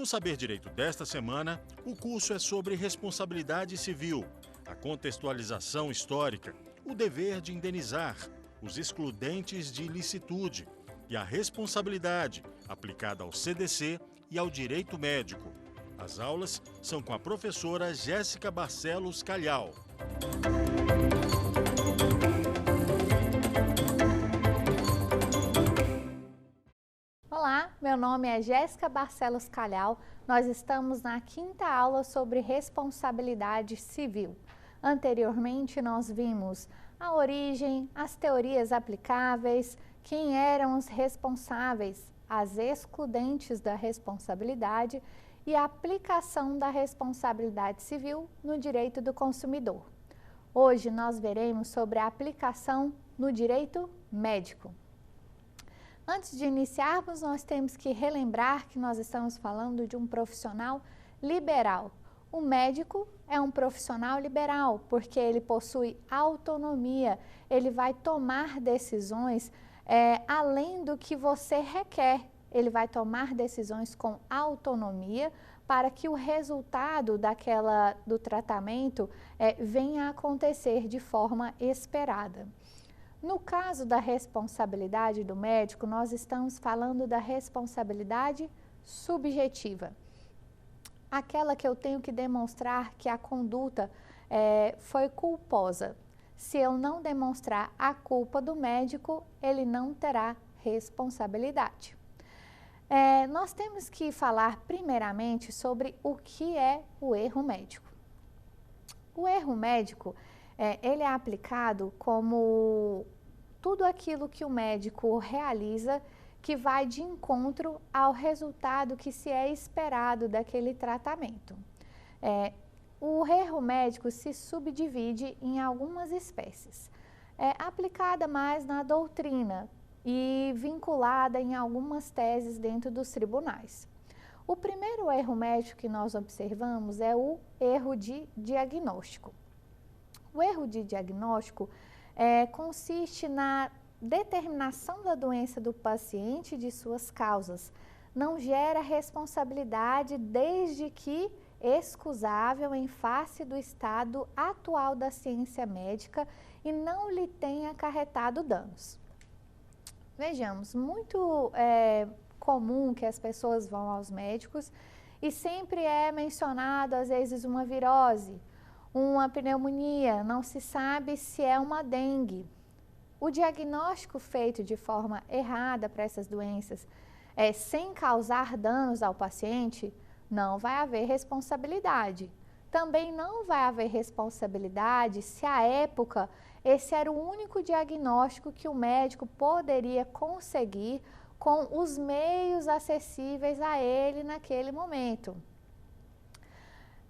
No Saber Direito desta semana, o curso é sobre responsabilidade civil, a contextualização histórica, o dever de indenizar, os excludentes de ilicitude e a responsabilidade aplicada ao CDC e ao direito médico. As aulas são com a professora Jéssica Barcelos Calhau. Olá, meu nome é Jéssica Barcelos Calhau. Nós estamos na 5ª aula sobre responsabilidade civil. Anteriormente, nós vimos a origem, as teorias aplicáveis, quem eram os responsáveis, as excludentes da responsabilidade e a aplicação da responsabilidade civil no direito do consumidor. Hoje nós veremos sobre a aplicação no direito médico. Antes de iniciarmos, nós temos que relembrar que nós estamos falando de um profissional liberal. O médico é um profissional liberal, porque ele possui autonomia, ele vai tomar decisões além do que você requer. Ele vai tomar decisões com autonomia para que o resultado do tratamento venha a acontecer de forma esperada. No caso da responsabilidade do médico, nós estamos falando da responsabilidade subjetiva. Aquela que eu tenho que demonstrar que a conduta foi culposa. Se eu não demonstrar a culpa do médico, ele não terá responsabilidade. Nós temos que falar primeiramente sobre o que é o erro médico. O erro médico ele é aplicado como tudo aquilo que o médico realiza que vai de encontro ao resultado que se é esperado daquele tratamento. O erro médico se subdivide em algumas espécies. É aplicada mais na doutrina e vinculada em algumas teses dentro dos tribunais. O primeiro erro médico que nós observamos é o erro de diagnóstico. O erro de diagnóstico consiste na determinação da doença do paciente e de suas causas. Não gera responsabilidade desde que excusável em face do estado atual da ciência médica e não lhe tenha acarretado danos. Vejamos, muito comum que as pessoas vão aos médicos e sempre é mencionado às vezes uma virose, uma pneumonia, não se sabe se é uma dengue. O diagnóstico feito de forma errada para essas doenças, sem causar danos ao paciente, não vai haver responsabilidade. Também não vai haver responsabilidade se à época esse era o único diagnóstico que o médico poderia conseguir com os meios acessíveis a ele naquele momento.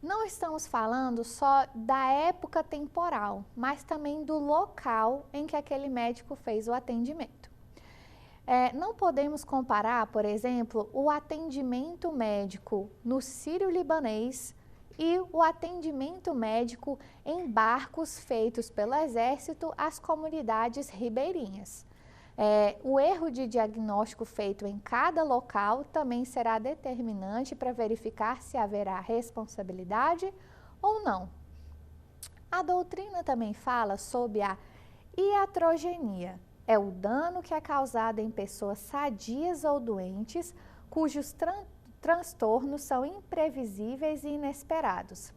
Não estamos falando só da época temporal, mas também do local em que aquele médico fez o atendimento. Não podemos comparar, por exemplo, o atendimento médico no Sírio-Libanês e o atendimento médico em barcos feitos pelo Exército às comunidades ribeirinhas. O erro de diagnóstico feito em cada local também será determinante para verificar se haverá responsabilidade ou não. A doutrina também fala sobre a iatrogenia. É o dano que é causado em pessoas sadias ou doentes, cujos transtornos são imprevisíveis e inesperados.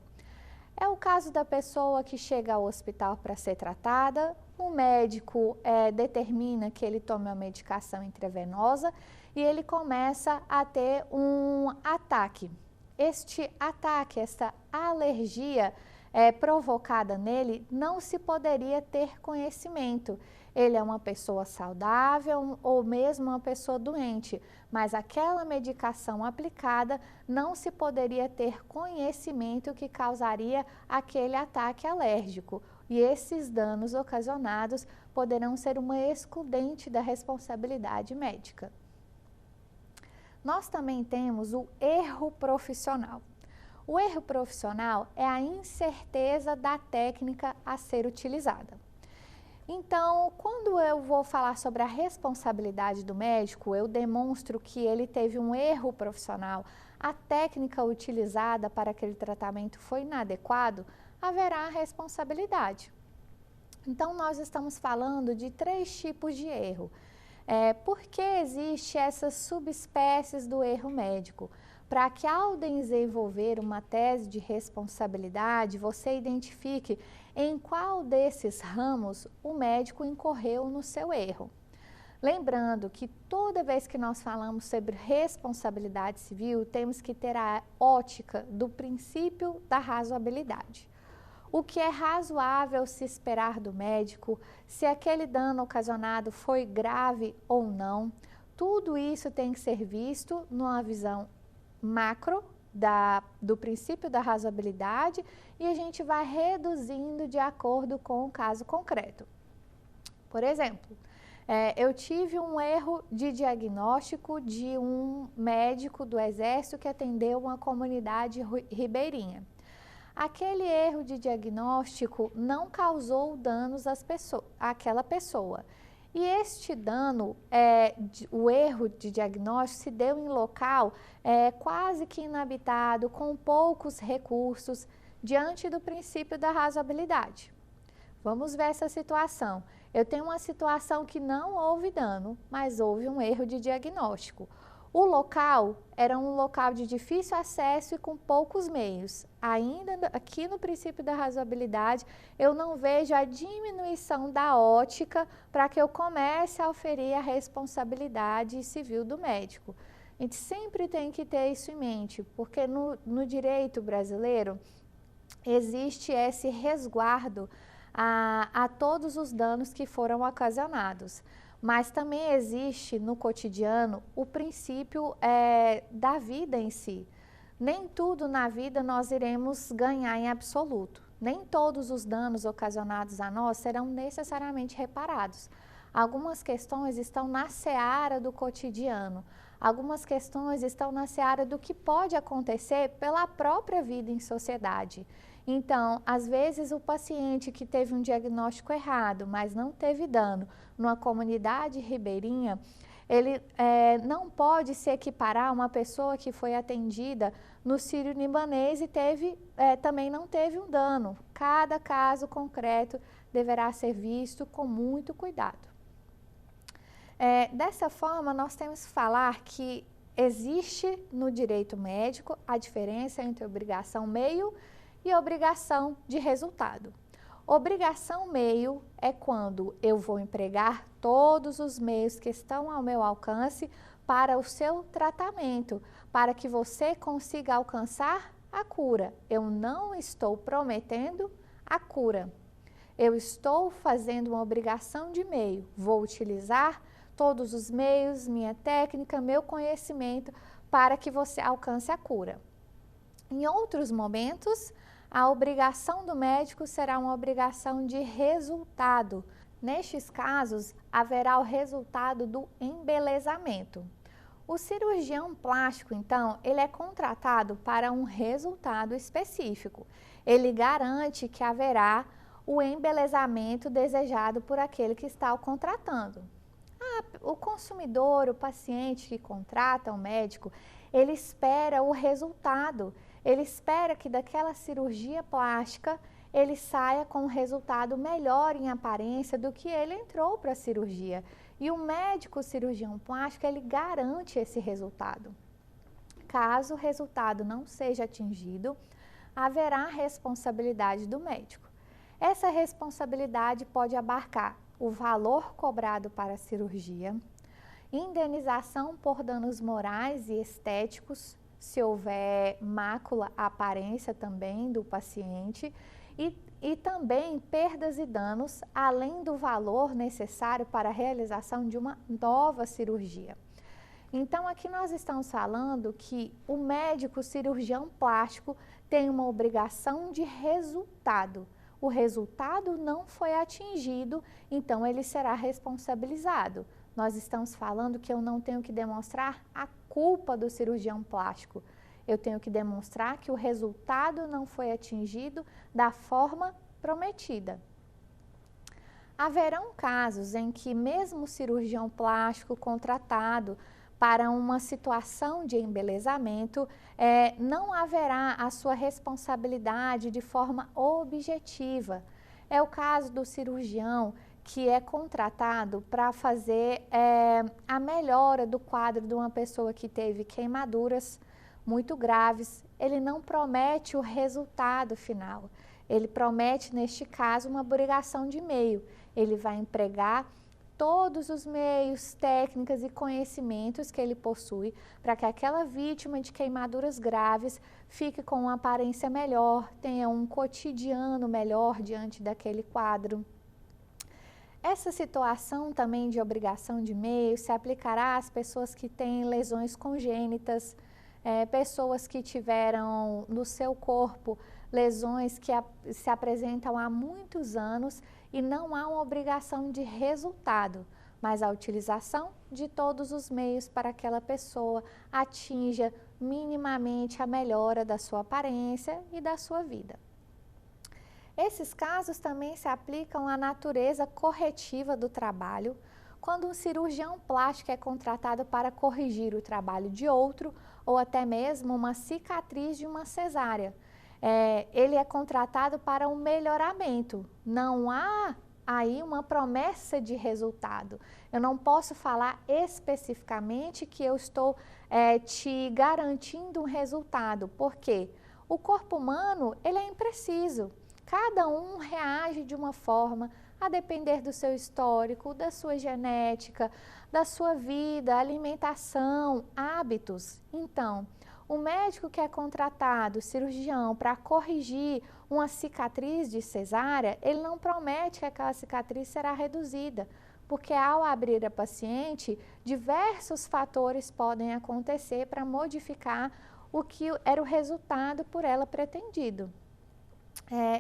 É o caso da pessoa que chega ao hospital para ser tratada, o médico determina que ele tome uma medicação intravenosa e ele começa a ter um ataque. Este ataque, esta alergia provocada nele, não se poderia ter conhecimento. Ele é uma pessoa saudável ou mesmo uma pessoa doente, mas aquela medicação aplicada não se poderia ter conhecimento que causaria aquele ataque alérgico. E esses danos ocasionados poderão ser uma excludente da responsabilidade médica. Nós também temos o erro profissional. O erro profissional é a incerteza da técnica a ser utilizada. Então, quando eu vou falar sobre a responsabilidade do médico, eu demonstro que ele teve um erro profissional, a técnica utilizada para aquele tratamento foi inadequado, haverá responsabilidade. Então, nós estamos falando de 3 tipos de erro. Por que existe essas subespécies do erro médico? Para que ao desenvolver uma tese de responsabilidade, você identifique em qual desses ramos o médico incorreu no seu erro. Lembrando que toda vez que nós falamos sobre responsabilidade civil, temos que ter a ótica do princípio da razoabilidade. O que é razoável se esperar do médico, se aquele dano ocasionado foi grave ou não, tudo isso tem que ser visto numa visão macro do princípio da razoabilidade e a gente vai reduzindo de acordo com o caso concreto. Por exemplo, eu tive um erro de diagnóstico de um médico do Exército que atendeu uma comunidade ribeirinha. Aquele erro de diagnóstico não causou danos àquela pessoa. E este dano, o erro de diagnóstico se deu em local quase que inabitado, com poucos recursos, diante do princípio da razoabilidade. Vamos ver essa situação. Eu tenho uma situação que não houve dano, mas houve um erro de diagnóstico. O local era um local de difícil acesso e com poucos meios. Ainda aqui no princípio da razoabilidade, eu não vejo a diminuição da ótica para que eu comece a oferir a responsabilidade civil do médico. A gente sempre tem que ter isso em mente, porque no direito brasileiro existe esse resguardo a todos os danos que foram ocasionados. Mas também existe no cotidiano o princípio da vida em si. Nem tudo na vida nós iremos ganhar em absoluto. Nem todos os danos ocasionados a nós serão necessariamente reparados. Algumas questões estão na seara do cotidiano. Algumas questões estão na seara do que pode acontecer pela própria vida em sociedade. Então, às vezes o paciente que teve um diagnóstico errado, mas não teve dano, numa comunidade ribeirinha, ele não pode se equiparar a uma pessoa que foi atendida no Sírio-Libanês e também não teve um dano. Cada caso concreto deverá ser visto com muito cuidado. Dessa forma, nós temos que falar que existe no direito médico a diferença entre obrigação meio e obrigação de resultado. Obrigação meio é quando eu vou empregar todos os meios que estão ao meu alcance para o seu tratamento, para que você consiga alcançar a cura. Eu não estou prometendo a cura. Eu estou fazendo uma obrigação de meio. Vou utilizar todos os meios, minha técnica, meu conhecimento para que você alcance a cura. Em outros momentos, a obrigação do médico será uma obrigação de resultado. Nestes casos, haverá o resultado do embelezamento. O cirurgião plástico, então, ele é contratado para um resultado específico. Ele garante que haverá o embelezamento desejado por aquele que está o contratando. O consumidor, o paciente que contrata o médico, ele espera o resultado. Ele espera que daquela cirurgia plástica ele saia com um resultado melhor em aparência do que ele entrou para a cirurgia. E o médico cirurgião plástico, ele garante esse resultado. Caso o resultado não seja atingido, haverá responsabilidade do médico. Essa responsabilidade pode abarcar o valor cobrado para a cirurgia, indenização por danos morais e estéticos, se houver mácula, a aparência também do paciente, e também perdas e danos, além do valor necessário para a realização de uma nova cirurgia. Então, aqui nós estamos falando que o médico cirurgião plástico tem uma obrigação de resultado. O resultado não foi atingido, então ele será responsabilizado. Nós estamos falando que eu não tenho que demonstrar a culpa do cirurgião plástico. Eu tenho que demonstrar que o resultado não foi atingido da forma prometida. Haverão casos em que mesmo o cirurgião plástico contratado para uma situação de embelezamento, não haverá a sua responsabilidade de forma objetiva. É o caso do cirurgião que é contratado para fazer a melhora do quadro de uma pessoa que teve queimaduras muito graves. Ele não promete o resultado final, ele promete, neste caso, uma obrigação de meio. Ele vai empregar todos os meios, técnicas e conhecimentos que ele possui para que aquela vítima de queimaduras graves fique com uma aparência melhor, tenha um cotidiano melhor diante daquele quadro. Essa situação também de obrigação de meio se aplicará às pessoas que têm lesões congênitas, pessoas que tiveram no seu corpo lesões que se apresentam há muitos anos e não há uma obrigação de resultado, mas a utilização de todos os meios para que aquela pessoa atinja minimamente a melhora da sua aparência e da sua vida. Esses casos também se aplicam à natureza corretiva do trabalho, quando um cirurgião plástico é contratado para corrigir o trabalho de outro ou até mesmo uma cicatriz de uma cesárea. Ele é contratado para um melhoramento, não há aí uma promessa de resultado. Eu não posso falar especificamente que eu estou te garantindo um resultado, porque o corpo humano ele é impreciso, cada um reage de uma forma, a depender do seu histórico, da sua genética, da sua vida, alimentação, hábitos. Então, o médico que é contratado, cirurgião, para corrigir uma cicatriz de cesárea, ele não promete que aquela cicatriz será reduzida, porque ao abrir a paciente, diversos fatores podem acontecer para modificar o que era o resultado por ela pretendido.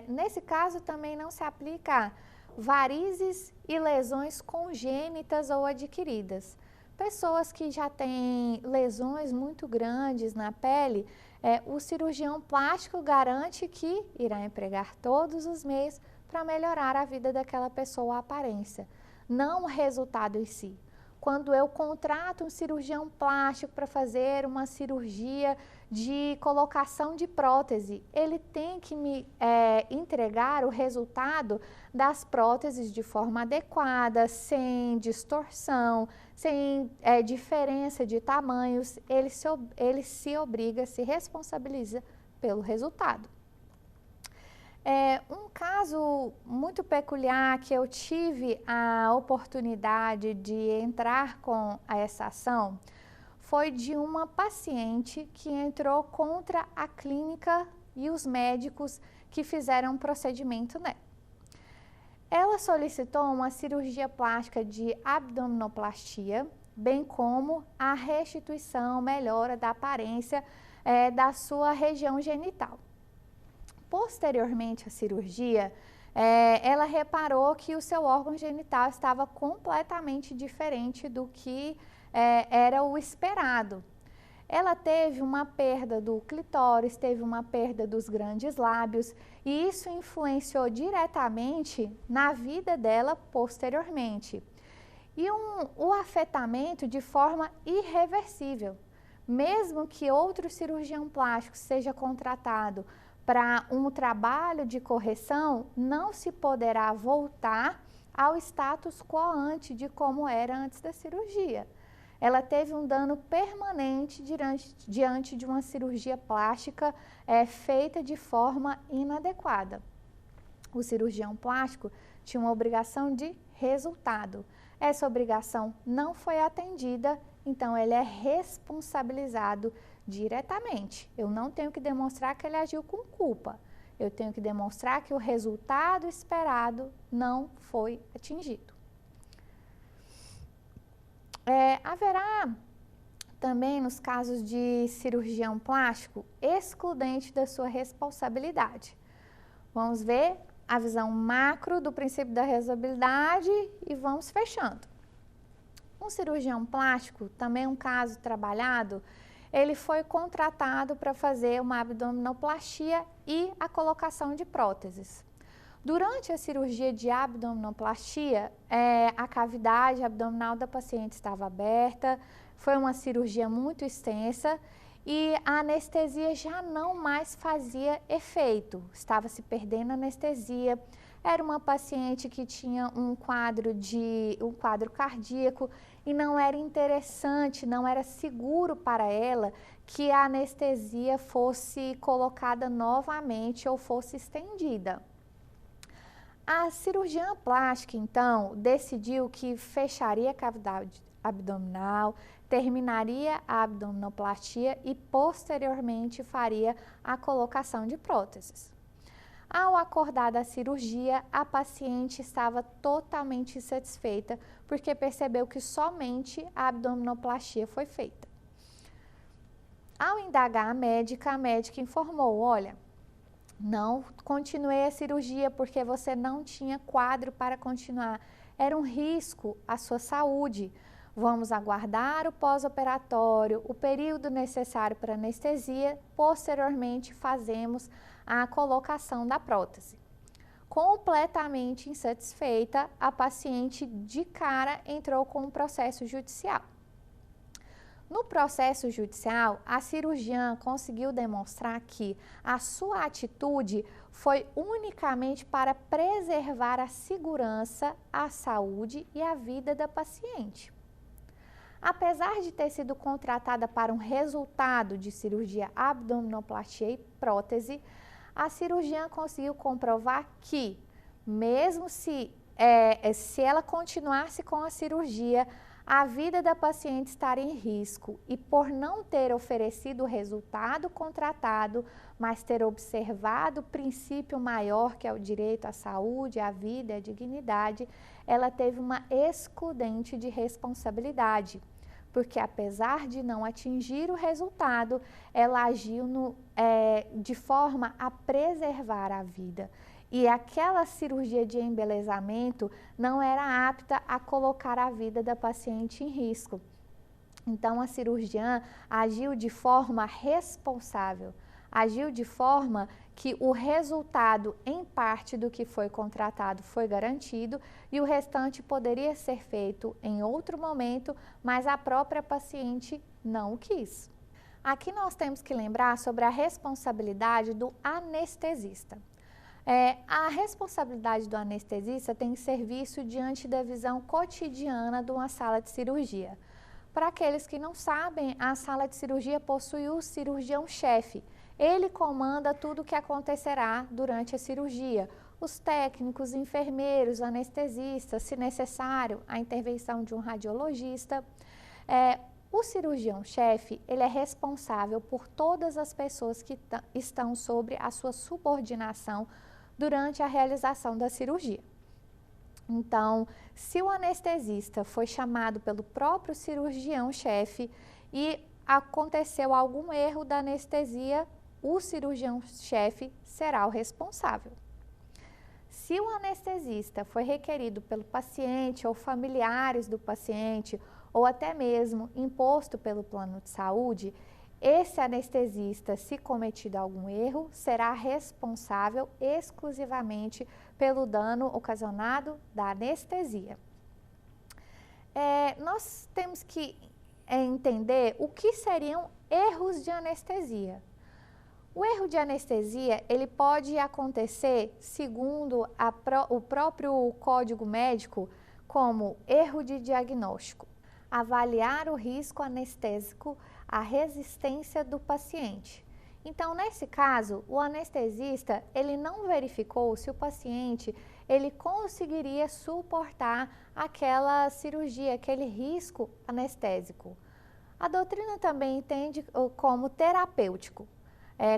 Nesse caso, também não se aplica varizes e lesões congênitas ou adquiridas. Pessoas que já têm lesões muito grandes na pele, o cirurgião plástico garante que irá empregar todos os meios para melhorar a vida daquela pessoa, a aparência, não o resultado em si. Quando eu contrato um cirurgião plástico para fazer uma cirurgia de colocação de prótese, ele tem que me entregar o resultado das próteses de forma adequada, sem distorção, sem diferença de tamanhos. Ele se obriga, se responsabiliza pelo resultado. Um caso muito peculiar que eu tive a oportunidade de entrar com essa ação foi de uma paciente que entrou contra a clínica e os médicos que fizeram um procedimento nela. Ela solicitou uma cirurgia plástica de abdominoplastia, bem como a restituição, melhora da aparência da sua região genital. Posteriormente à cirurgia, ela reparou que o seu órgão genital estava completamente diferente do que era o esperado. Ela teve uma perda do clitóris, teve uma perda dos grandes lábios e isso influenciou diretamente na vida dela posteriormente. E o afetamento de forma irreversível. Mesmo que outro cirurgião plástico seja contratado para um trabalho de correção, não se poderá voltar ao status quo ante de como era antes da cirurgia. Ela teve um dano permanente diante de uma cirurgia plástica feita de forma inadequada. O cirurgião plástico tinha uma obrigação de resultado. Essa obrigação não foi atendida, então ele é responsabilizado diretamente. Eu não tenho que demonstrar que ele agiu com culpa. Eu tenho que demonstrar que o resultado esperado não foi atingido. Haverá também, nos casos de cirurgião plástico, excludente da sua responsabilidade. Vamos ver a visão macro do princípio da razoabilidade e vamos fechando. Um cirurgião plástico, também um caso trabalhado, ele foi contratado para fazer uma abdominoplastia e a colocação de próteses. Durante a cirurgia de abdominoplastia, a cavidade abdominal da paciente estava aberta, foi uma cirurgia muito extensa e a anestesia já não mais fazia efeito, estava se perdendo a anestesia. Era uma paciente que tinha um quadro cardíaco e não era interessante, não era seguro para ela que a anestesia fosse colocada novamente ou fosse estendida. A cirurgiã plástica, então, decidiu que fecharia a cavidade abdominal, terminaria a abdominoplastia e, posteriormente, faria a colocação de próteses. Ao acordar da cirurgia, a paciente estava totalmente insatisfeita, porque percebeu que somente a abdominoplastia foi feita. Ao indagar a médica informou: olha, não continuei a cirurgia porque você não tinha quadro para continuar. Era um risco à sua saúde. Vamos aguardar o pós-operatório, o período necessário para anestesia, posteriormente fazemos a colocação da prótese. Completamente insatisfeita, a paciente de cara entrou com um processo judicial. No processo judicial, a cirurgiã conseguiu demonstrar que a sua atitude foi unicamente para preservar a segurança, a saúde e a vida da paciente. Apesar de ter sido contratada para um resultado de cirurgia abdominoplastia e prótese, a cirurgiã conseguiu comprovar que, mesmo se ela continuasse com a cirurgia, a vida da paciente estaria em risco e, por não ter oferecido o resultado contratado, mas ter observado o princípio maior, que é o direito à saúde, à vida e à dignidade, ela teve uma excludente de responsabilidade, porque, apesar de não atingir o resultado, ela agiu de forma a preservar a vida. E aquela cirurgia de embelezamento não era apta a colocar a vida da paciente em risco. Então, a cirurgiã agiu de forma responsável, agiu de forma que o resultado, em parte do que foi contratado, foi garantido e o restante poderia ser feito em outro momento, mas a própria paciente não o quis. Aqui nós temos que lembrar sobre a responsabilidade do anestesista. A responsabilidade do anestesista tem serviço diante da visão cotidiana de uma sala de cirurgia. Para aqueles que não sabem, a sala de cirurgia possui o cirurgião-chefe. Ele comanda tudo o que acontecerá durante a cirurgia. Os técnicos, enfermeiros, anestesistas, se necessário, a intervenção de um radiologista. O cirurgião-chefe, ele é responsável por todas as pessoas que estão sobre a sua subordinação durante a realização da cirurgia. Então, se o anestesista foi chamado pelo próprio cirurgião-chefe e aconteceu algum erro da anestesia, o cirurgião-chefe será o responsável. Se o anestesista foi requerido pelo paciente ou familiares do paciente, ou até mesmo imposto pelo plano de saúde, esse anestesista, se cometido algum erro, será responsável exclusivamente pelo dano ocasionado da anestesia. Nós temos que entender o que seriam erros de anestesia. O erro de anestesia, ele pode acontecer, segundo o próprio Código Médico, como erro de diagnóstico. Avaliar o risco anestésico, a resistência do paciente. Então, nesse caso, o anestesista, ele não verificou se o paciente, ele conseguiria suportar aquela cirurgia, aquele risco anestésico. A doutrina também entende como terapêutico.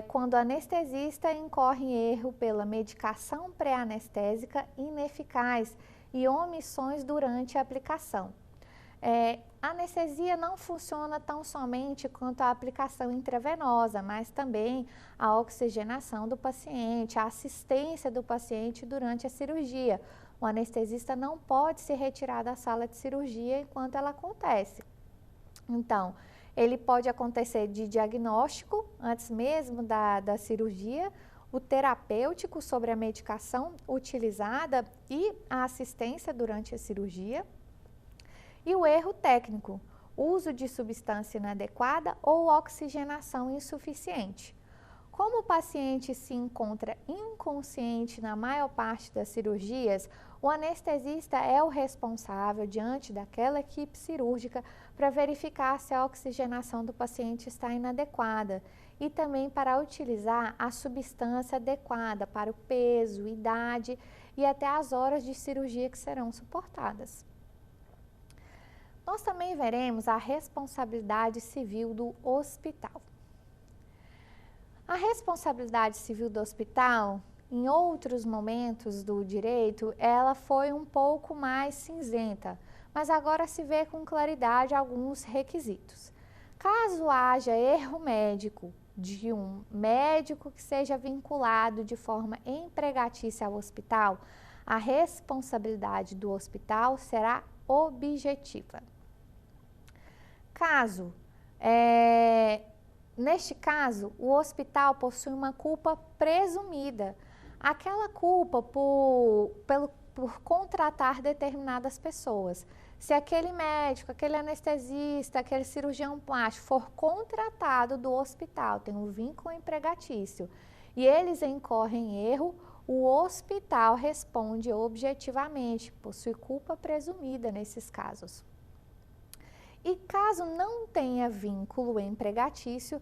Quando o anestesista incorre em erro pela medicação pré-anestésica ineficaz e omissões durante a aplicação. A anestesia não funciona tão somente quanto a aplicação intravenosa, mas também a oxigenação do paciente, a assistência do paciente durante a cirurgia. O anestesista não pode se retirar da sala de cirurgia enquanto ela acontece. Então, ele pode acontecer de diagnóstico, antes mesmo da cirurgia. o terapêutico sobre a medicação utilizada e a assistência durante a cirurgia, e o erro técnico, uso de substância inadequada ou oxigenação insuficiente. Como o paciente se encontra inconsciente na maior parte das cirurgias, o anestesista é o responsável diante daquela equipe cirúrgica para verificar se a oxigenação do paciente está inadequada e também para utilizar a substância adequada para o peso, idade e até as horas de cirurgia que serão suportadas. Nós também veremos a responsabilidade civil do hospital. A responsabilidade civil do hospital, em outros momentos do direito, ela foi um pouco mais cinzenta, mas agora se vê com claridade alguns requisitos. Caso haja erro médico de um médico que seja vinculado de forma empregatícia ao hospital, a responsabilidade do hospital será objetiva. Neste caso, o hospital possui uma culpa presumida, aquela culpa por contratar determinadas pessoas. Se aquele médico, aquele anestesista, aquele cirurgião plástico for contratado do hospital, tem um vínculo empregatício, e eles incorrem erro, o hospital responde objetivamente, possui culpa presumida nesses casos. E caso não tenha vínculo empregatício,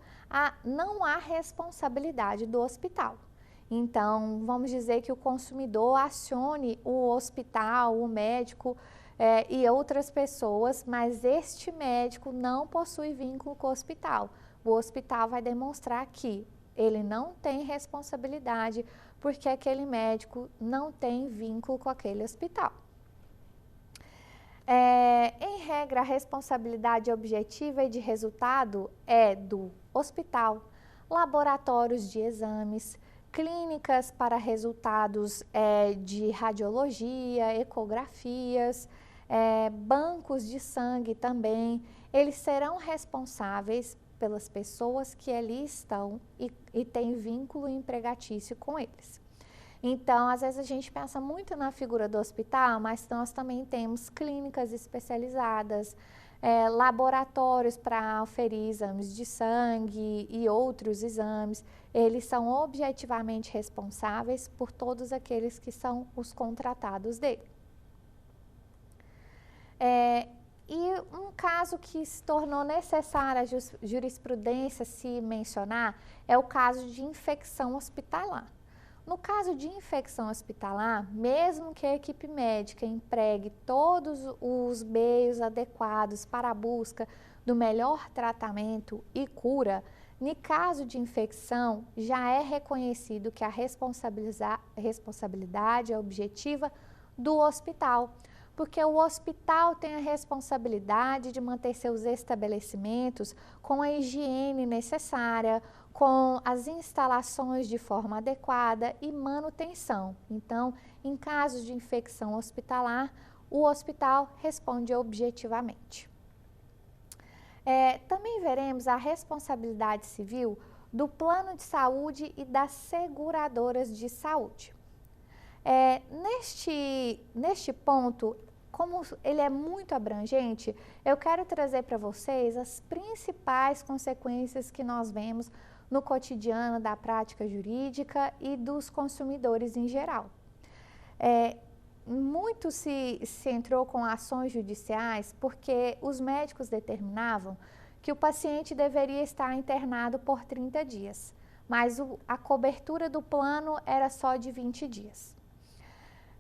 não há responsabilidade do hospital. Então, vamos dizer que o consumidor acione o hospital, o médico e outras pessoas, mas este médico não possui vínculo com o hospital. O hospital vai demonstrar que ele não tem responsabilidade porque aquele médico não tem vínculo com aquele hospital. Em regra, a responsabilidade objetiva e de resultado é do hospital, laboratórios de exames, clínicas para resultados de radiologia, ecografias, bancos de sangue também. Eles serão responsáveis pelas pessoas que ali estão e têm vínculo empregatício com eles. Então, às vezes a gente pensa muito na figura do hospital, mas nós também temos clínicas especializadas, laboratórios para oferir exames de sangue e outros exames. Eles são objetivamente responsáveis por todos aqueles que são os contratados dele. E um caso que se tornou necessária a jurisprudência se mencionar é o caso de infecção hospitalar. No caso de infecção hospitalar, mesmo que a equipe médica empregue todos os meios adequados para a busca do melhor tratamento e cura, no caso de infecção, já é reconhecido que a responsabilidade é objetiva do hospital, porque o hospital tem a responsabilidade de manter seus estabelecimentos com a higiene necessária, com as instalações de forma adequada e manutenção. Então, em casos de infecção hospitalar, o hospital responde objetivamente. Também veremos a responsabilidade civil do plano de saúde e das seguradoras de saúde. Neste ponto, como ele é muito abrangente, eu quero trazer para vocês as principais consequências que nós vemos no cotidiano da prática jurídica e dos consumidores em geral. Muito se entrou com ações judiciais porque os médicos determinavam que o paciente deveria estar internado por 30 dias, mas a cobertura do plano era só de 20 dias.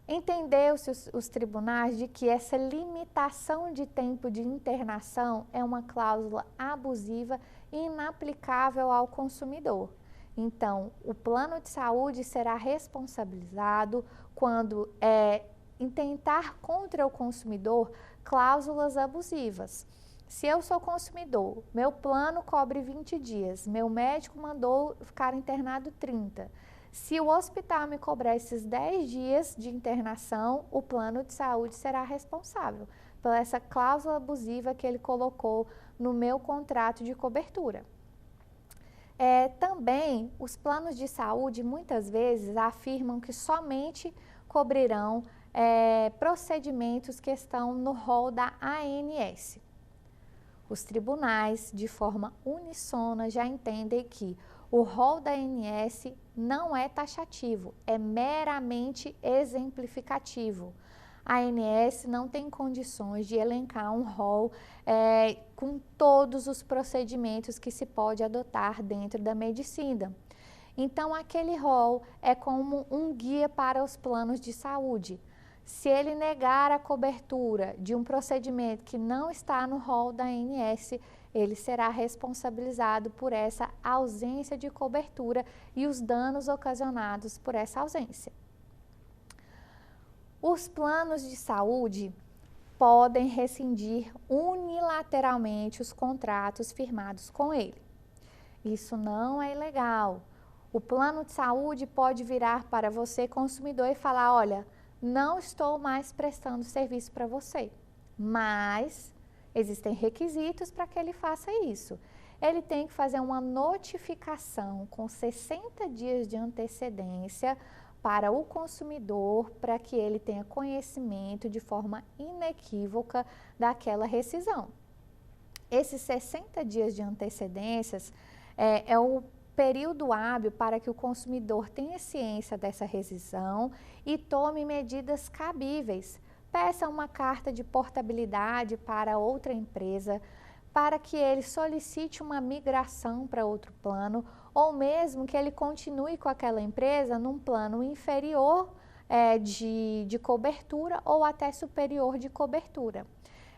Entendeu-se os tribunais de que essa limitação de tempo de internação é uma cláusula abusiva e inaplicável ao consumidor. Então, o plano de saúde será responsabilizado quando intentar contra o consumidor cláusulas abusivas. Se eu sou consumidor, meu plano cobre 20 dias, meu médico mandou ficar internado 30. Se o hospital me cobrar esses 10 dias de internação, o plano de saúde será responsável por essa cláusula abusiva que ele colocou no meu contrato de cobertura. Também, os planos de saúde muitas vezes afirmam que somente cobrirão procedimentos que estão no rol da ANS. Os tribunais, de forma unissona, já entendem que o rol da ANS não é taxativo, é meramente exemplificativo. A ANS não tem condições de elencar um rol com todos os procedimentos que se pode adotar dentro da medicina. Então, aquele rol é como um guia para os planos de saúde. Se ele negar a cobertura de um procedimento que não está no rol da ANS, ele será responsabilizado por essa ausência de cobertura e os danos ocasionados por essa ausência. Os planos de saúde podem rescindir unilateralmente os contratos firmados com ele. Isso não é ilegal. O plano de saúde pode virar para você, consumidor, e falar: olha, não estou mais prestando serviço para você, mas existem requisitos para que ele faça isso. Ele tem que fazer uma notificação com 60 dias de antecedência para o consumidor, para que ele tenha conhecimento de forma inequívoca daquela rescisão. Esses 60 dias de antecedências é o período hábil para que o consumidor tenha ciência dessa rescisão e tome medidas cabíveis. Peça uma carta de portabilidade para outra empresa, para que ele solicite uma migração para outro plano, ou mesmo que ele continue com aquela empresa num plano inferior de cobertura ou até superior de cobertura.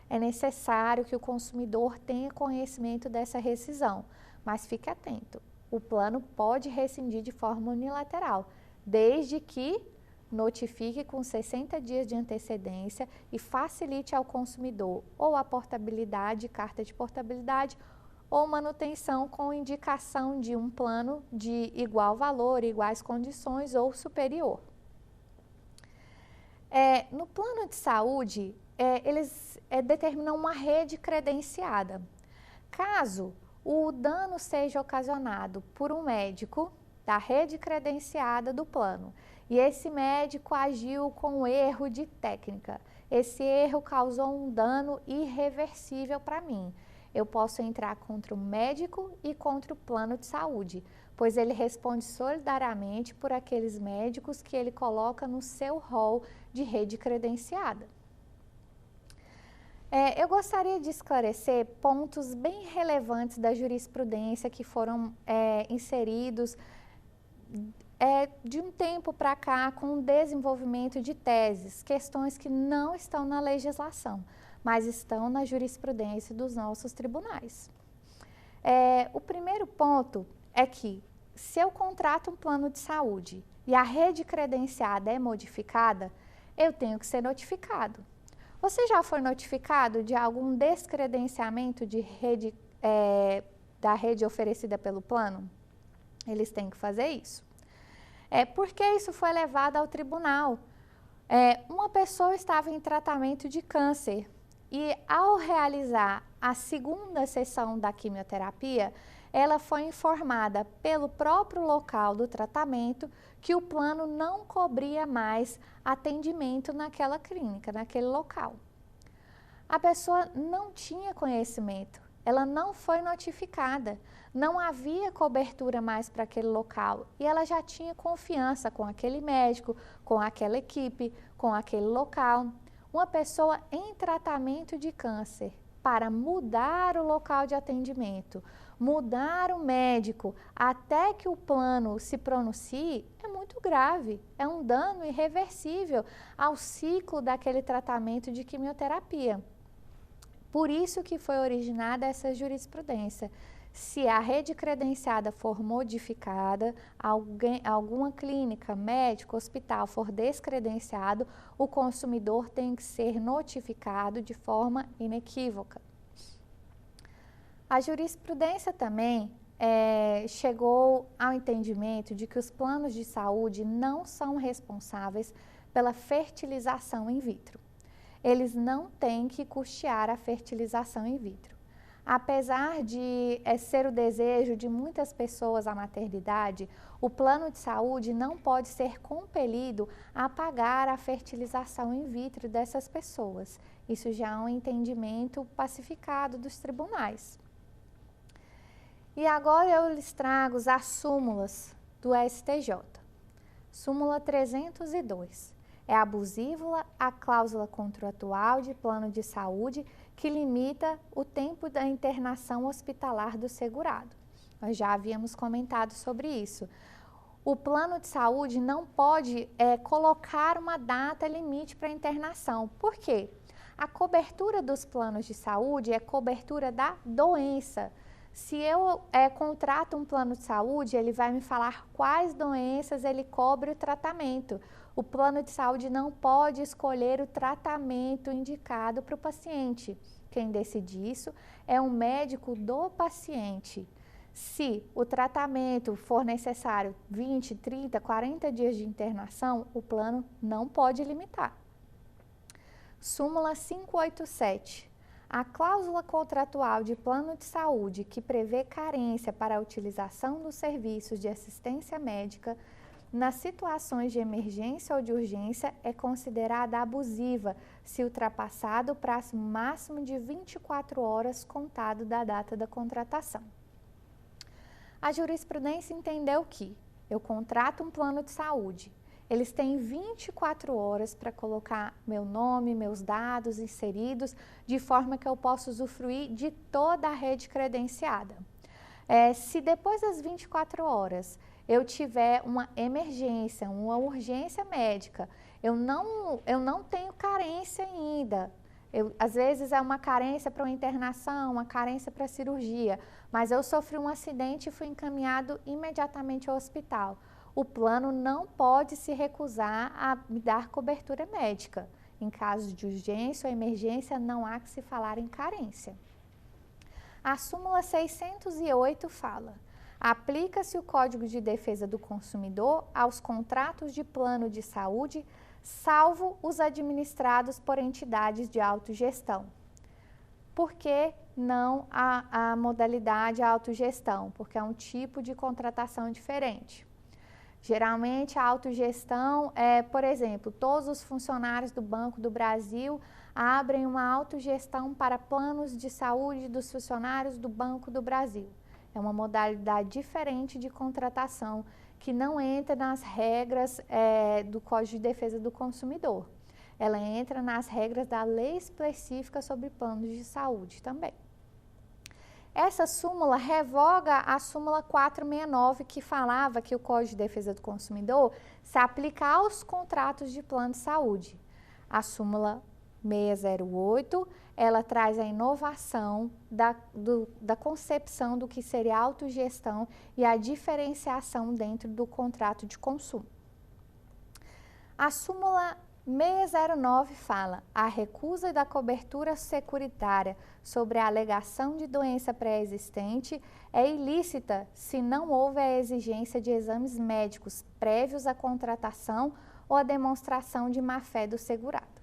É necessário que o consumidor tenha conhecimento dessa rescisão, mas fique atento, o plano pode rescindir de forma unilateral, desde que notifique com 60 dias de antecedência e facilite ao consumidor ou a portabilidade, carta de portabilidade, ou manutenção com indicação de um plano de igual valor, iguais condições ou superior. No plano de saúde, eles determinam uma rede credenciada. Caso o dano seja ocasionado por um médico da rede credenciada do plano e esse médico agiu com erro de técnica, esse erro causou um dano irreversível para mim, eu posso entrar contra o médico e contra o plano de saúde, pois ele responde solidariamente por aqueles médicos que ele coloca no seu rol de rede credenciada. Eu gostaria de esclarecer pontos bem relevantes da jurisprudência que foram inseridos de um tempo para cá com o desenvolvimento de teses, questões que não estão na legislação, mas estão na jurisprudência dos nossos tribunais. O primeiro ponto é que, se eu contrato um plano de saúde e a rede credenciada é modificada, eu tenho que ser notificado. Você já foi notificado de algum descredenciamento de rede, da rede oferecida pelo plano? Eles têm que fazer isso. Por que isso foi levado ao tribunal? Uma pessoa estava em tratamento de câncer e, ao realizar a segunda sessão da quimioterapia, ela foi informada pelo próprio local do tratamento que o plano não cobria mais atendimento naquela clínica, naquele local. A pessoa não tinha conhecimento, ela não foi notificada, não havia cobertura mais para aquele local e ela já tinha confiança com aquele médico, com aquela equipe, com aquele local. Uma pessoa em tratamento de câncer, para mudar o local de atendimento, mudar o médico até que o plano se pronuncie, é muito grave, é um dano irreversível ao ciclo daquele tratamento de quimioterapia. Por isso que foi originada essa jurisprudência. Se a rede credenciada for modificada, alguma clínica, médico, hospital for descredenciado, o consumidor tem que ser notificado de forma inequívoca. A jurisprudência também chegou ao entendimento de que os planos de saúde não são responsáveis pela fertilização in vitro. Eles não têm que custear a fertilização in vitro. Apesar de ser o desejo de muitas pessoas a maternidade, o plano de saúde não pode ser compelido a pagar a fertilização in vitro dessas pessoas. Isso já é um entendimento pacificado dos tribunais. E agora eu lhes trago as súmulas do STJ. Súmula 302. É abusiva a cláusula contratual de plano de saúde que limita o tempo da internação hospitalar do segurado. Nós já havíamos comentado sobre isso. O plano de saúde não pode colocar uma data limite para a internação. Por quê? A cobertura dos planos de saúde é cobertura da doença. Se eu contrato um plano de saúde, ele vai me falar quais doenças ele cobre o tratamento. O plano de saúde não pode escolher o tratamento indicado para o paciente. Quem decide isso é o médico do paciente. Se o tratamento for necessário 20, 30, 40 dias de internação, o plano não pode limitar. Súmula 587. A cláusula contratual de plano de saúde que prevê carência para a utilização dos serviços de assistência médica nas situações de emergência ou de urgência é considerada abusiva se ultrapassado o prazo máximo de 24 horas contado da data da contratação. A jurisprudência entendeu que eu contrato um plano de saúde, eles têm 24 horas para colocar meu nome, meus dados inseridos, de forma que eu possa usufruir de toda a rede credenciada. Se depois das 24 horas eu tiver uma emergência, uma urgência médica, eu não tenho carência ainda. Às vezes é uma carência para uma internação, uma carência para cirurgia, mas eu sofri um acidente e fui encaminhado imediatamente ao hospital. O plano não pode se recusar a me dar cobertura médica. Em caso de urgência ou emergência, não há que se falar em carência. A súmula 608 fala: aplica-se o Código de Defesa do Consumidor aos contratos de plano de saúde, salvo os administrados por entidades de autogestão. Por que não a modalidade autogestão? Porque é um tipo de contratação diferente. Geralmente a autogestão por exemplo, todos os funcionários do Banco do Brasil abrem uma autogestão para planos de saúde dos funcionários do Banco do Brasil. É uma modalidade diferente de contratação que não entra nas regras do Código de Defesa do Consumidor. Ela entra nas regras da lei específica sobre planos de saúde também. Essa súmula revoga a súmula 469, que falava que o Código de Defesa do Consumidor se aplica aos contratos de plano de saúde. A súmula 608, ela traz a inovação da concepção do que seria autogestão e a diferenciação dentro do contrato de consumo. A súmula 609 fala: a recusa da cobertura securitária sobre a alegação de doença pré-existente é ilícita se não houve a exigência de exames médicos prévios à contratação ou a demonstração de má-fé do segurado.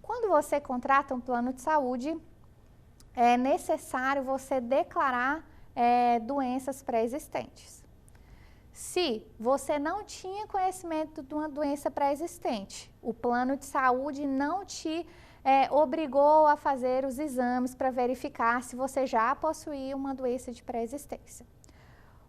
Quando você contrata um plano de saúde, é necessário você declarar doenças pré-existentes. Se você não tinha conhecimento de uma doença pré-existente, o plano de saúde não te obrigou a fazer os exames para verificar se você já possuía uma doença de pré-existência.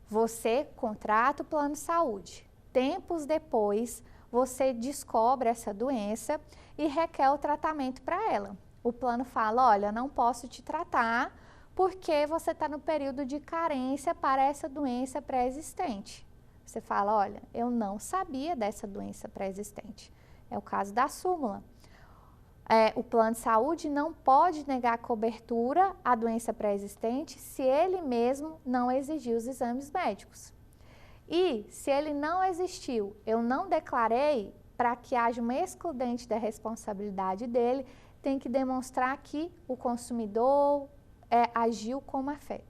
Você contrata o plano de saúde. Tempos depois, você descobre essa doença e requer o tratamento para ela. O plano fala: olha, não posso te tratar porque você está no período de carência para essa doença pré-existente. Você fala: olha, eu não sabia dessa doença pré-existente. É o caso da súmula. O plano de saúde não pode negar cobertura à doença pré-existente se ele mesmo não exigir os exames médicos. E se ele não existiu, eu não declarei, para que haja uma excludente da responsabilidade dele, tem que demonstrar que o consumidor agiu com má fé.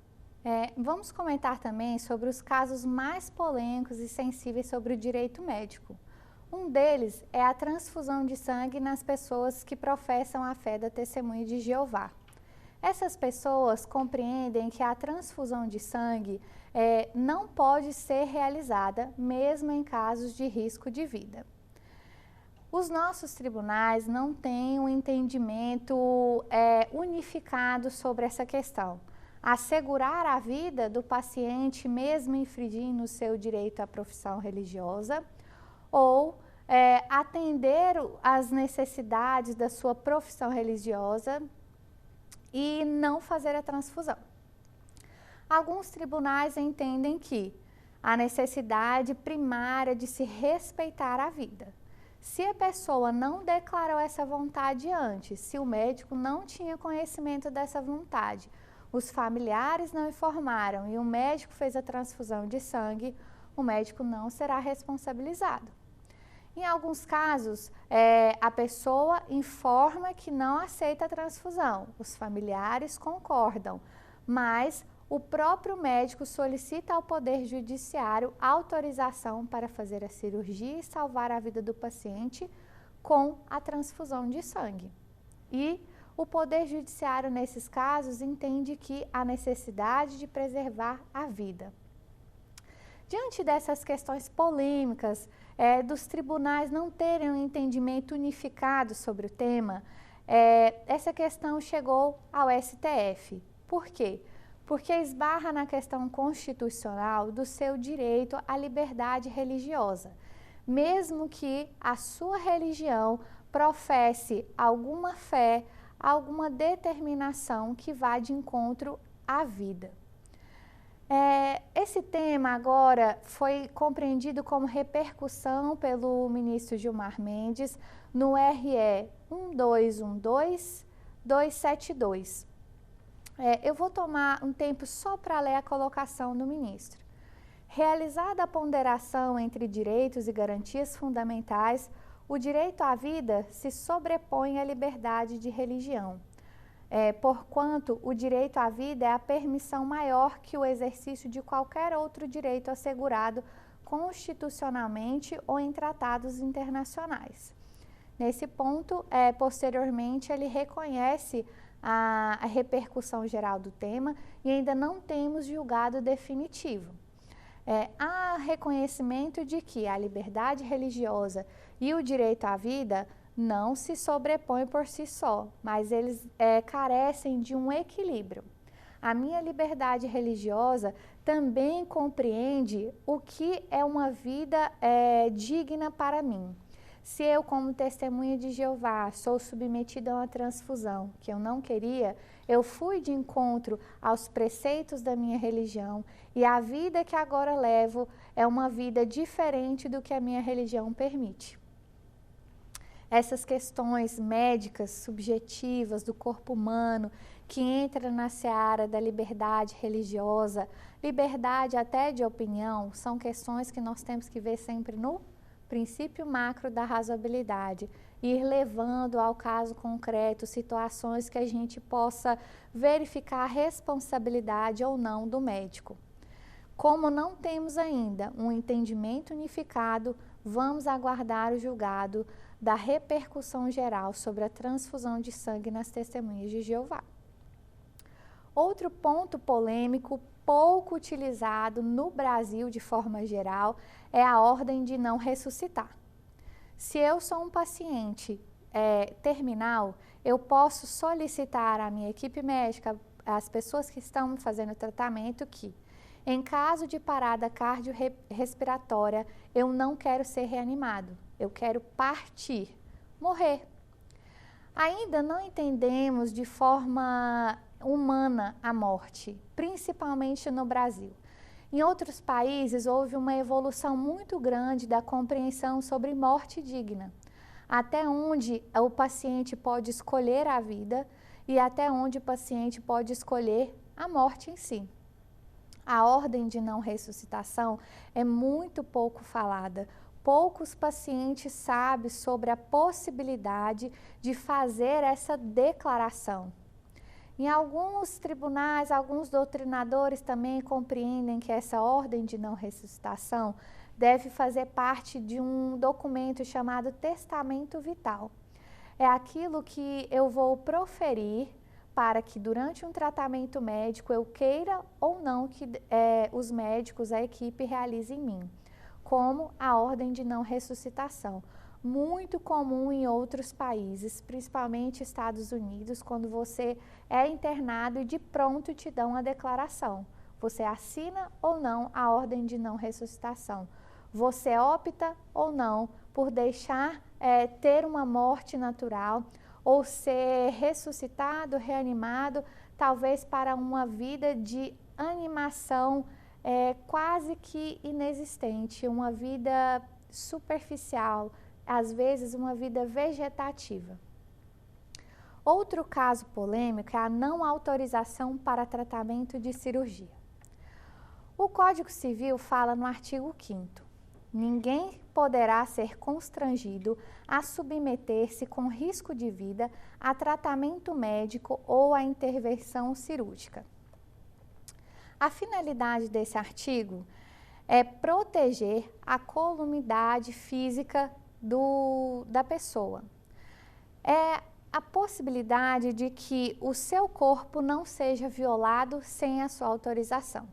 Vamos comentar também sobre os casos mais polêmicos e sensíveis sobre o direito médico. Um deles é a transfusão de sangue nas pessoas que professam a fé da Testemunha de Jeová. Essas pessoas compreendem que a transfusão de sangue não pode ser realizada, mesmo em casos de risco de vida. Os nossos tribunais não têm um entendimento unificado sobre essa questão. Assegurar a vida do paciente, mesmo infringindo o seu direito à profissão religiosa, ou atender às necessidades da sua profissão religiosa e não fazer a transfusão. Alguns tribunais entendem que a necessidade primária de se respeitar a vida. Se a pessoa não declarou essa vontade antes, se o médico não tinha conhecimento dessa vontade, os familiares não informaram e o médico fez a transfusão de sangue, o médico não será responsabilizado. Em alguns casos, a pessoa informa que não aceita a transfusão, os familiares concordam, mas o próprio médico solicita ao Poder Judiciário autorização para fazer a cirurgia e salvar a vida do paciente com a transfusão de sangue. E o Poder Judiciário, nesses casos, entende que há necessidade de preservar a vida. Diante dessas questões polêmicas, dos tribunais não terem um entendimento unificado sobre o tema, essa questão chegou ao STF. Por quê? Porque esbarra na questão constitucional do seu direito à liberdade religiosa, mesmo que a sua religião professe alguma fé, alguma determinação que vá de encontro à vida. Esse tema agora foi compreendido como repercussão pelo ministro Gilmar Mendes no RE 1212272. Eu vou tomar um tempo só para ler a colocação do ministro. Realizada a ponderação entre direitos e garantias fundamentais, o direito à vida se sobrepõe à liberdade de religião. Porquanto o direito à vida é a permissão maior que o exercício de qualquer outro direito assegurado constitucionalmente ou em tratados internacionais. Nesse ponto, posteriormente, ele reconhece a repercussão geral do tema e ainda não temos julgado definitivo. Há reconhecimento de que a liberdade religiosa e o direito à vida não se sobrepõem por si só, mas eles carecem de um equilíbrio. A minha liberdade religiosa também compreende o que é uma vida digna para mim. Se eu, como testemunha de Jeová, sou submetida a uma transfusão que eu não queria, eu fui de encontro aos preceitos da minha religião e a vida que agora levo é uma vida diferente do que a minha religião permite. Essas questões médicas, subjetivas do corpo humano, que entra na seara da liberdade religiosa, liberdade até de opinião, são questões que nós temos que ver sempre no princípio macro da razoabilidade, ir levando ao caso concreto situações que a gente possa verificar a responsabilidade ou não do médico. Como não temos ainda um entendimento unificado, vamos aguardar o julgado da repercussão geral sobre a transfusão de sangue nas testemunhas de Jeová. Outro ponto polêmico, pouco utilizado no Brasil de forma geral, é a ordem de não ressuscitar. Se eu sou um paciente terminal, eu posso solicitar à minha equipe médica, às pessoas que estão fazendo tratamento, que em caso de parada cardiorrespiratória, eu não quero ser reanimado, eu quero partir, morrer. Ainda não entendemos de forma humana a morte, principalmente no Brasil. Em outros países, houve uma evolução muito grande da compreensão sobre morte digna, até onde o paciente pode escolher a vida e até onde o paciente pode escolher a morte em si. A ordem de não ressuscitação é muito pouco falada. Poucos pacientes sabem sobre a possibilidade de fazer essa declaração. Em alguns tribunais, alguns doutrinadores também compreendem que essa ordem de não ressuscitação deve fazer parte de um documento chamado testamento vital. É aquilo que eu vou proferir para que durante um tratamento médico eu queira ou não que os médicos, a equipe realize em mim, como a ordem de não ressuscitação. Muito comum em outros países, principalmente Estados Unidos, quando você é internado e de pronto te dão a declaração. Você assina ou não a ordem de não ressuscitação. Você opta ou não por deixar ter uma morte natural ou ser ressuscitado, reanimado, talvez para uma vida de animação quase que inexistente, uma vida superficial, às vezes uma vida vegetativa. Outro caso polêmico é a não autorização para tratamento de cirurgia. O Código Civil fala no artigo 5º: ninguém poderá ser constrangido a submeter-se com risco de vida a tratamento médico ou a intervenção cirúrgica. A finalidade desse artigo é proteger a columidade física da pessoa. É a possibilidade de que o seu corpo não seja violado sem a sua autorização.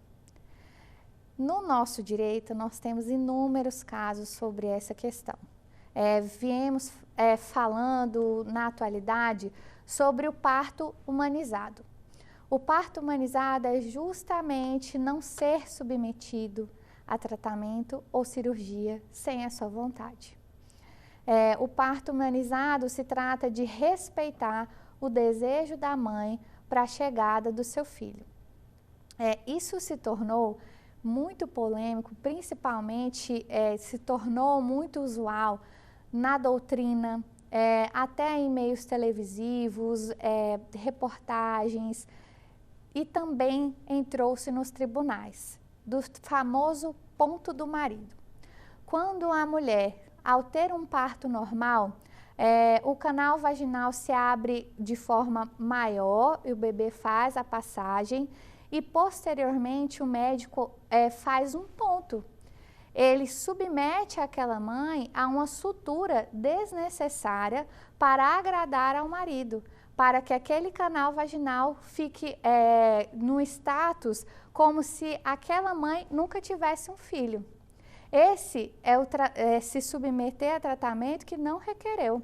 No nosso direito, nós temos inúmeros casos sobre essa questão. Viemos falando na atualidade sobre o parto humanizado. O parto humanizado é justamente não ser submetido a tratamento ou cirurgia sem a sua vontade. O parto humanizado se trata de respeitar o desejo da mãe para a chegada do seu filho. Isso se tornou muito polêmico, principalmente se tornou muito usual na doutrina, até em meios televisivos, reportagens, e também entrou-se nos tribunais, do famoso ponto do marido. Quando a mulher, ao ter um parto normal, o canal vaginal se abre de forma maior e o bebê faz a passagem e posteriormente o médico faz um ponto. Ele submete aquela mãe a uma sutura desnecessária para agradar ao marido, para que aquele canal vaginal fique no status como se aquela mãe nunca tivesse um filho. Esse é se submeter a tratamento que não requereu.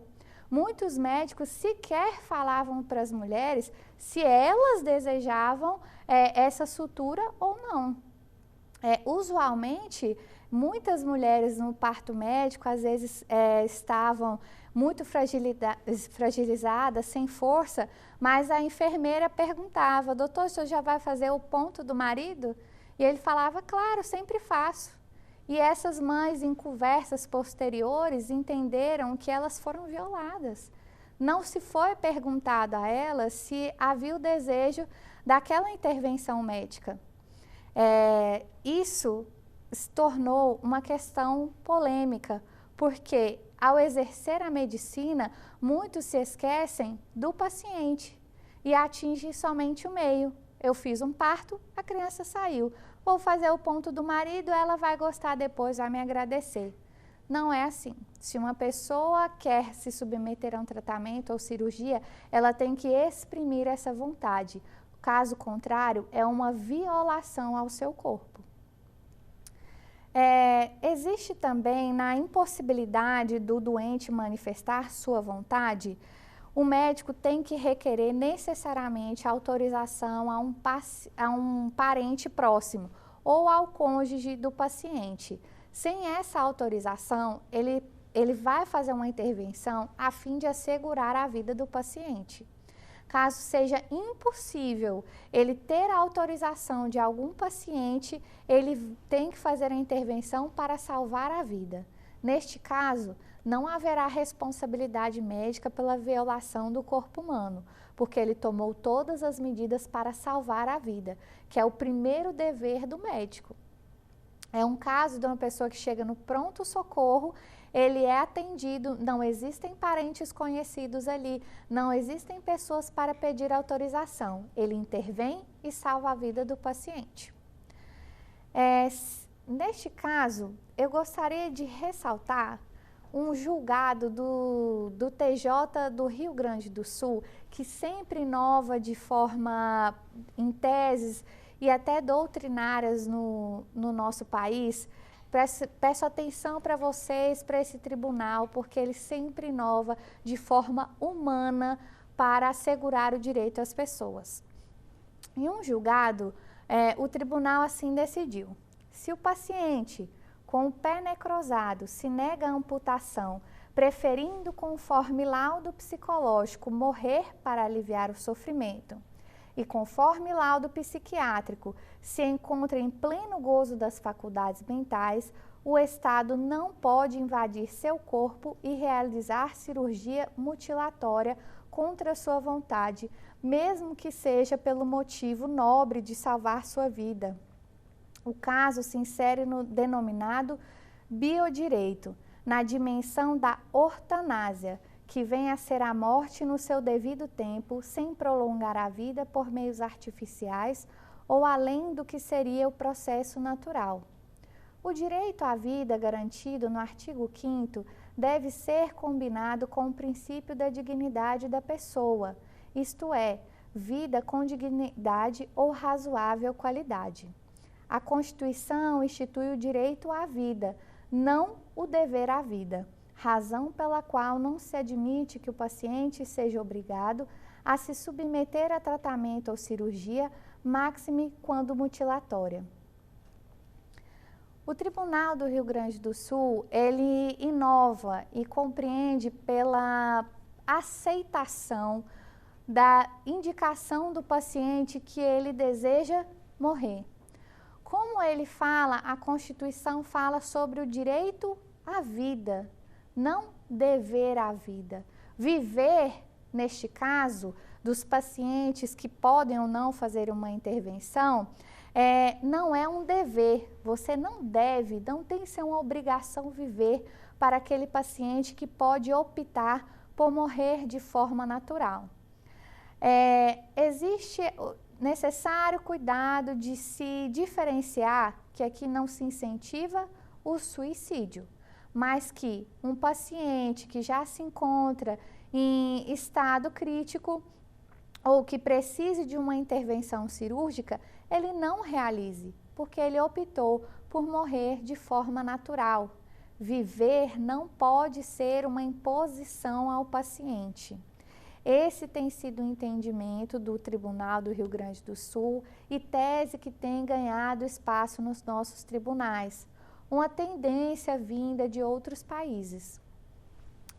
Muitos médicos sequer falavam para as mulheres se elas desejavam essa sutura ou não. Usualmente, muitas mulheres no parto médico, às vezes estavam muito fragilizadas, sem força, mas a enfermeira perguntava: doutor, o senhor já vai fazer o ponto do marido? E ele falava: claro, sempre faço. E essas mães, em conversas posteriores, entenderam que elas foram violadas. Não se foi perguntado a elas se havia o desejo daquela intervenção médica. Isso se tornou uma questão polêmica, porque ao exercer a medicina, muitos se esquecem do paciente e atingem somente o meio. Eu fiz um parto, a criança saiu. Vou fazer o ponto do marido, ela vai gostar depois, vai me agradecer. Não é assim. Se uma pessoa quer se submeter a um tratamento ou cirurgia, ela tem que exprimir essa vontade. Caso contrário, é uma violação ao seu corpo. Existe também, na impossibilidade do doente manifestar sua vontade, o médico tem que requerer necessariamente autorização a um parente próximo ou ao cônjuge do paciente. Sem essa autorização, ele vai fazer uma intervenção a fim de assegurar a vida do paciente. Caso seja impossível ele ter a autorização de algum paciente, ele tem que fazer a intervenção para salvar a vida. Neste caso, não haverá responsabilidade médica pela violação do corpo humano, porque ele tomou todas as medidas para salvar a vida, que é o primeiro dever do médico. É um caso de uma pessoa que chega no pronto-socorro, ele é atendido, não existem parentes conhecidos ali, não existem pessoas para pedir autorização. Ele intervém e salva a vida do paciente. Neste caso, eu gostaria de ressaltar um julgado do TJ do Rio Grande do Sul, que sempre inova de forma, em teses e até doutrinárias no nosso país. Peço atenção para vocês, para esse tribunal, porque ele sempre inova de forma humana para assegurar o direito às pessoas. Em um julgado, o tribunal assim decidiu: se o paciente com o pé necrosado se nega à amputação, preferindo, conforme laudo psicológico, morrer para aliviar o sofrimento, e conforme laudo psiquiátrico, se encontra em pleno gozo das faculdades mentais, o Estado não pode invadir seu corpo e realizar cirurgia mutilatória contra sua vontade, mesmo que seja pelo motivo nobre de salvar sua vida. O caso se insere no denominado biodireito, na dimensão da ortanásia, que vem a ser a morte no seu devido tempo, sem prolongar a vida por meios artificiais ou além do que seria o processo natural. O direito à vida garantido no artigo 5º deve ser combinado com o princípio da dignidade da pessoa, isto é, vida com dignidade ou razoável qualidade. A Constituição institui o direito à vida, não o dever à vida, razão pela qual não se admite que o paciente seja obrigado a se submeter a tratamento ou cirurgia, máxime quando mutilatória. O Tribunal do Rio Grande do Sul, ele inova e compreende pela aceitação da indicação do paciente que ele deseja morrer. Como ele fala, a Constituição fala sobre o direito à vida, não dever à vida. Viver, neste caso, dos pacientes que podem ou não fazer uma intervenção, não é um dever. Você não deve, não tem que ser uma obrigação viver para aquele paciente que pode optar por morrer de forma natural. Existe necessário cuidado de se diferenciar que aqui não se incentiva o suicídio, mas que um paciente que já se encontra em estado crítico ou que precise de uma intervenção cirúrgica, ele não realize, porque ele optou por morrer de forma natural. Viver não pode ser uma imposição ao paciente. Esse tem sido o entendimento do Tribunal do Rio Grande do Sul e tese que tem ganhado espaço nos nossos tribunais, uma tendência vinda de outros países.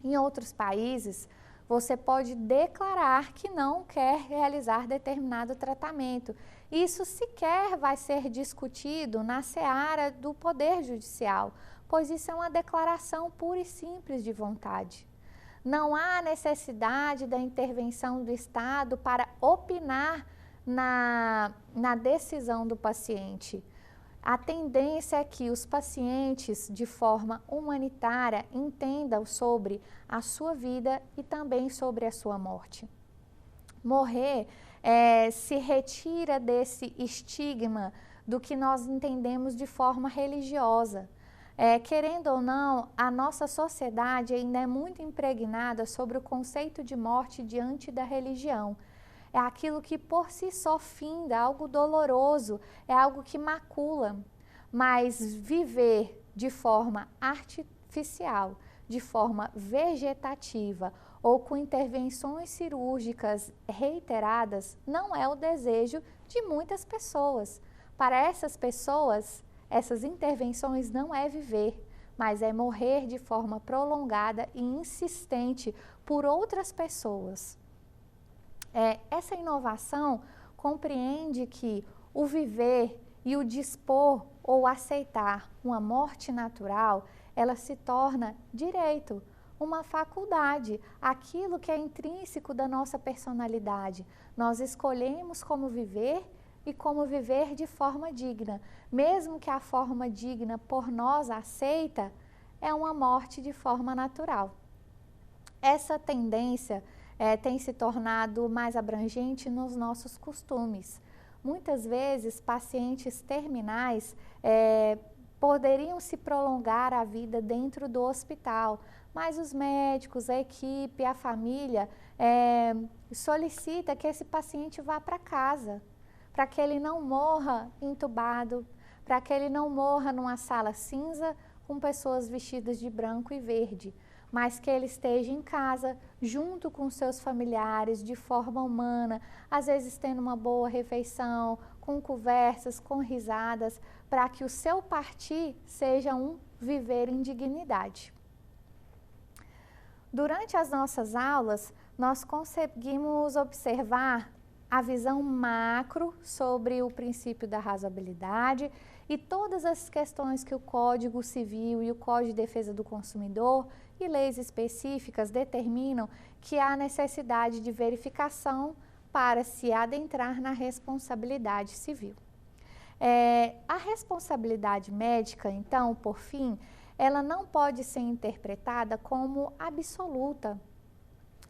Em outros países, você pode declarar que não quer realizar determinado tratamento. Isso sequer vai ser discutido na seara do Poder Judicial, pois isso é uma declaração pura e simples de vontade. Não há necessidade da intervenção do Estado para opinar na decisão do paciente. A tendência é que os pacientes, de forma humanitária, entendam sobre a sua vida e também sobre a sua morte. Morrer se retira desse estigma do que nós entendemos de forma religiosa. Querendo ou não, a nossa sociedade ainda é muito impregnada sobre o conceito de morte diante da religião. É aquilo que por si só finda, algo doloroso, é algo que macula. Mas viver de forma artificial, de forma vegetativa ou com intervenções cirúrgicas reiteradas não é o desejo de muitas pessoas. Para essas pessoas, essas intervenções não é viver, mas é morrer de forma prolongada e insistente por outras pessoas. Essa inovação compreende que o viver e o dispor ou aceitar uma morte natural, ela se torna direito, uma faculdade, aquilo que é intrínseco da nossa personalidade. Nós escolhemos como viver e como viver de forma digna, mesmo que a forma digna por nós aceita é uma morte de forma natural. Essa tendência tem se tornado mais abrangente nos nossos costumes. Muitas vezes, pacientes terminais poderiam se prolongar a vida dentro do hospital, mas os médicos, a equipe, a família solicita que esse paciente vá para casa, para que ele não morra entubado, para que ele não morra numa sala cinza com pessoas vestidas de branco e verde, mas que ele esteja em casa, junto com seus familiares, de forma humana, às vezes tendo uma boa refeição, com conversas, com risadas, para que o seu partir seja um viver em dignidade. Durante as nossas aulas, nós conseguimos observar a visão macro sobre o princípio da razoabilidade e todas as questões que o Código Civil e o Código de Defesa do Consumidor e leis específicas determinam que há necessidade de verificação para se adentrar na responsabilidade civil. A responsabilidade médica, então, por fim, ela não pode ser interpretada como absoluta.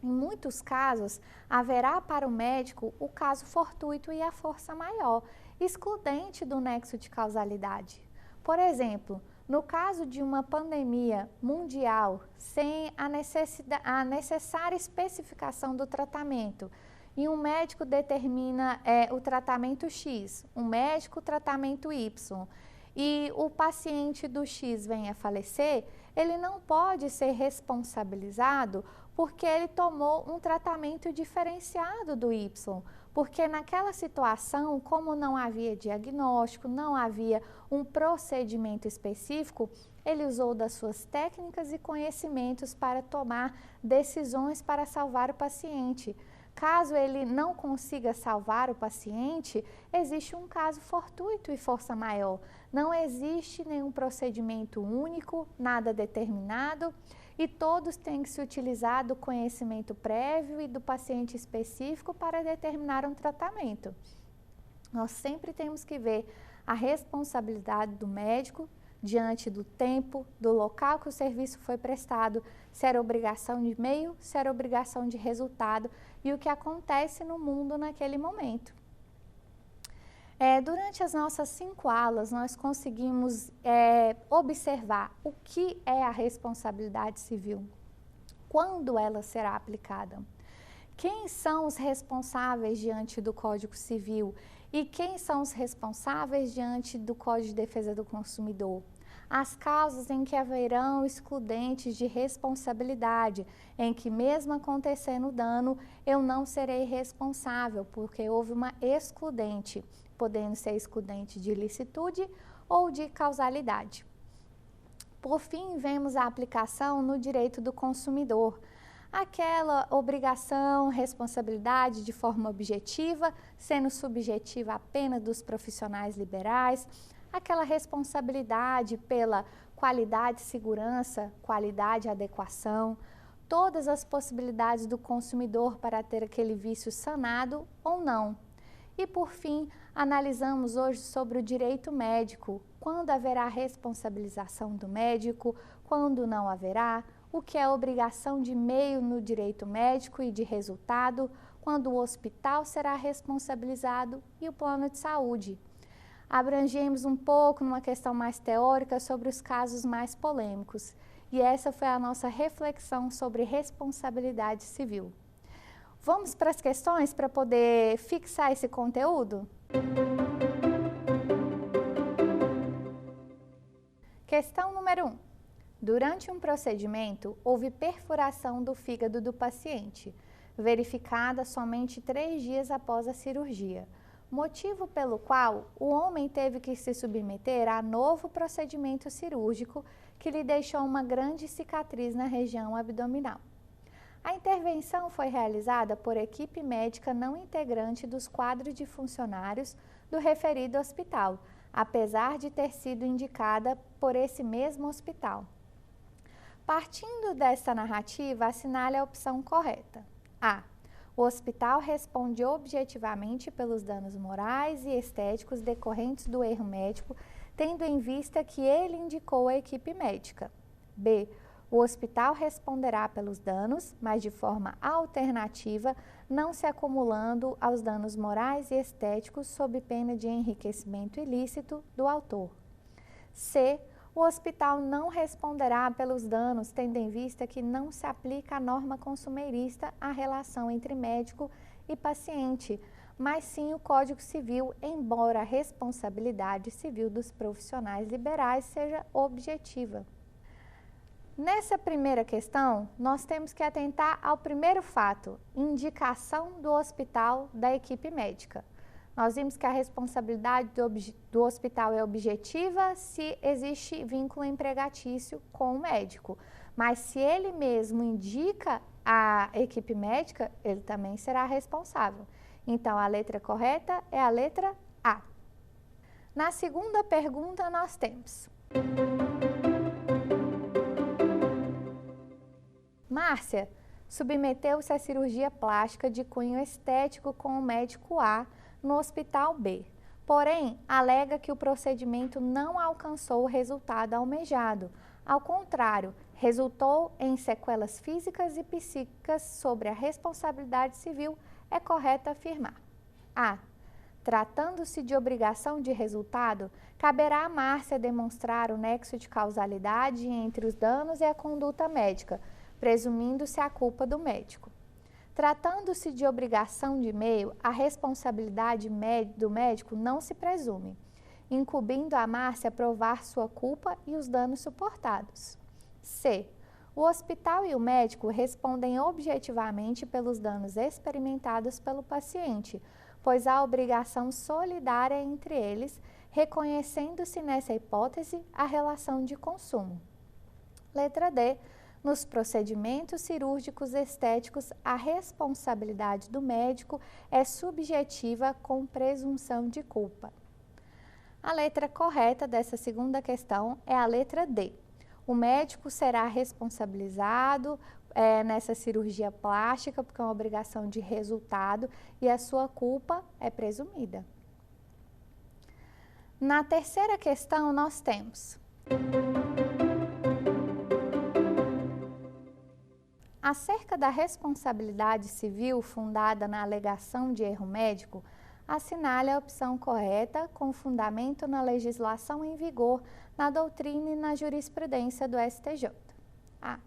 Em muitos casos, haverá para o médico o caso fortuito e a força maior, excludente do nexo de causalidade. Por exemplo, no caso de uma pandemia mundial, sem a necessária especificação do tratamento, e um médico determina o tratamento X, um médico o tratamento Y, e o paciente do X vem a falecer, ele não pode ser responsabilizado porque ele tomou um tratamento diferenciado do Y, porque naquela situação, como não havia diagnóstico, não havia um procedimento específico, ele usou das suas técnicas e conhecimentos para tomar decisões para salvar o paciente. Caso ele não consiga salvar o paciente, existe um caso fortuito e força maior. Não existe nenhum procedimento único, nada determinado, e todos têm que se utilizar do conhecimento prévio e do paciente específico para determinar um tratamento. Nós sempre temos que ver a responsabilidade do médico diante do tempo, do local que o serviço foi prestado, se era obrigação de meio, se era obrigação de resultado e o que acontece no mundo naquele momento. Durante as nossas 5 aulas, nós conseguimos observar o que é a responsabilidade civil, quando ela será aplicada, quem são os responsáveis diante do Código Civil e quem são os responsáveis diante do Código de Defesa do Consumidor. As causas em que haverão excludentes de responsabilidade, em que mesmo acontecendo o dano, eu não serei responsável, porque houve uma excludente, podendo ser excludente de ilicitude ou de causalidade. Por fim, vemos a aplicação no direito do consumidor, aquela obrigação, responsabilidade de forma objetiva, sendo subjetiva apenas dos profissionais liberais, aquela responsabilidade pela qualidade e segurança, qualidade e adequação, todas as possibilidades do consumidor para ter aquele vício sanado ou não. E por fim, analisamos hoje sobre o direito médico, quando haverá responsabilização do médico, quando não haverá, o que é obrigação de meio no direito médico e de resultado, quando o hospital será responsabilizado e o plano de saúde. Abrangemos um pouco numa questão mais teórica sobre os casos mais polêmicos. E essa foi a nossa reflexão sobre responsabilidade civil. Vamos para as questões para poder fixar esse conteúdo? Questão número 1. Durante um procedimento, houve perfuração do fígado do paciente, verificada somente 3 dias após a cirurgia, motivo pelo qual o homem teve que se submeter a novo procedimento cirúrgico que lhe deixou uma grande cicatriz na região abdominal. A intervenção foi realizada por equipe médica não integrante dos quadros de funcionários do referido hospital, apesar de ter sido indicada por esse mesmo hospital. Partindo desta narrativa, assinale a opção correta. A. O hospital responde objetivamente pelos danos morais e estéticos decorrentes do erro médico, tendo em vista que ele indicou a equipe médica. B. O hospital responderá pelos danos, mas de forma alternativa, não se acumulando aos danos morais e estéticos sob pena de enriquecimento ilícito do autor. C. O hospital não responderá pelos danos, tendo em vista que não se aplica a norma consumerista à relação entre médico e paciente, mas sim o Código Civil, embora a responsabilidade civil dos profissionais liberais seja objetiva. Nessa primeira questão, nós temos que atentar ao primeiro fato, indicação do hospital da equipe médica. Nós vimos que a responsabilidade do hospital é objetiva se existe vínculo empregatício com o médico, mas se ele mesmo indica a equipe médica, ele também será responsável. Então, a letra correta é a letra A. Na segunda pergunta, nós temos: Márcia submeteu-se à cirurgia plástica de cunho estético com o médico A no hospital B. Porém, alega que o procedimento não alcançou o resultado almejado. Ao contrário, resultou em sequelas físicas e psíquicas. Sobre a responsabilidade civil, é correto afirmar: A. Tratando-se de obrigação de resultado, caberá a Márcia demonstrar o nexo de causalidade entre os danos e a conduta médica, presumindo-se a culpa do médico. Tratando-se de obrigação de meio, a responsabilidade do médico não se presume, incumbindo a Márcia provar sua culpa e os danos suportados. C. O hospital e o médico respondem objetivamente pelos danos experimentados pelo paciente, pois há obrigação solidária entre eles, reconhecendo-se nessa hipótese a relação de consumo. Letra D. Nos procedimentos cirúrgicos estéticos, a responsabilidade do médico é subjetiva com presunção de culpa. A letra correta dessa segunda questão é a letra D. O médico será responsabilizado nessa cirurgia plástica, porque é uma obrigação de resultado, e a sua culpa é presumida. Na terceira questão, nós temos: acerca da responsabilidade civil fundada na alegação de erro médico, assinale a opção correta com fundamento na legislação em vigor, na doutrina e na jurisprudência do STJ. A.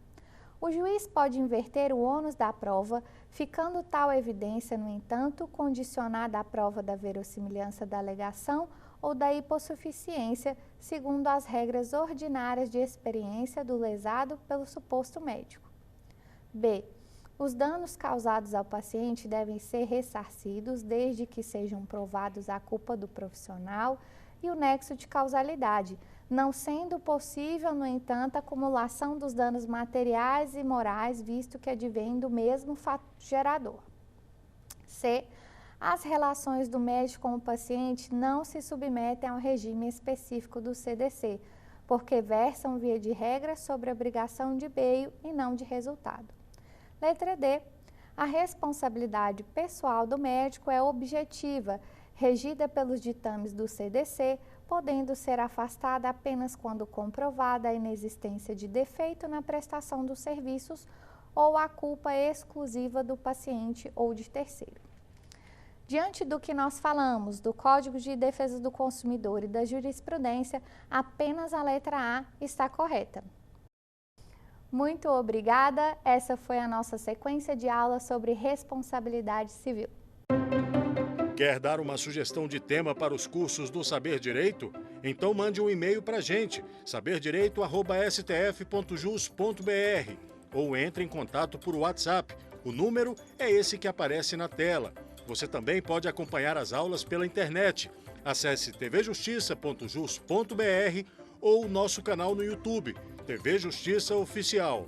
O juiz pode inverter o ônus da prova, ficando tal evidência, no entanto, condicionada à prova da verossimilhança da alegação ou da hipossuficiência, segundo as regras ordinárias de experiência do lesado pelo suposto médico. B. Os danos causados ao paciente devem ser ressarcidos desde que sejam provados a culpa do profissional e o nexo de causalidade, não sendo possível, no entanto, a acumulação dos danos materiais e morais, visto que advém do mesmo fato gerador. C. As relações do médico com o paciente não se submetem ao regime específico do CDC, porque versam, via de regra, sobre a obrigação de meio e não de resultado. Letra D. A responsabilidade pessoal do médico é objetiva, regida pelos ditames do CDC, podendo ser afastada apenas quando comprovada a inexistência de defeito na prestação dos serviços ou a culpa exclusiva do paciente ou de terceiro. Diante do que nós falamos do Código de Defesa do Consumidor e da jurisprudência, apenas a letra A está correta. Muito obrigada, essa foi a nossa sequência de aulas sobre responsabilidade civil. Quer dar uma sugestão de tema para os cursos do Saber Direito? Então mande um e-mail para a gente, saberdireito@stf.jus.br, ou entre em contato por WhatsApp. O número é esse que aparece na tela. Você também pode acompanhar as aulas pela internet. Acesse tvjustiça.jus.br ou nosso canal no YouTube, TV Justiça Oficial.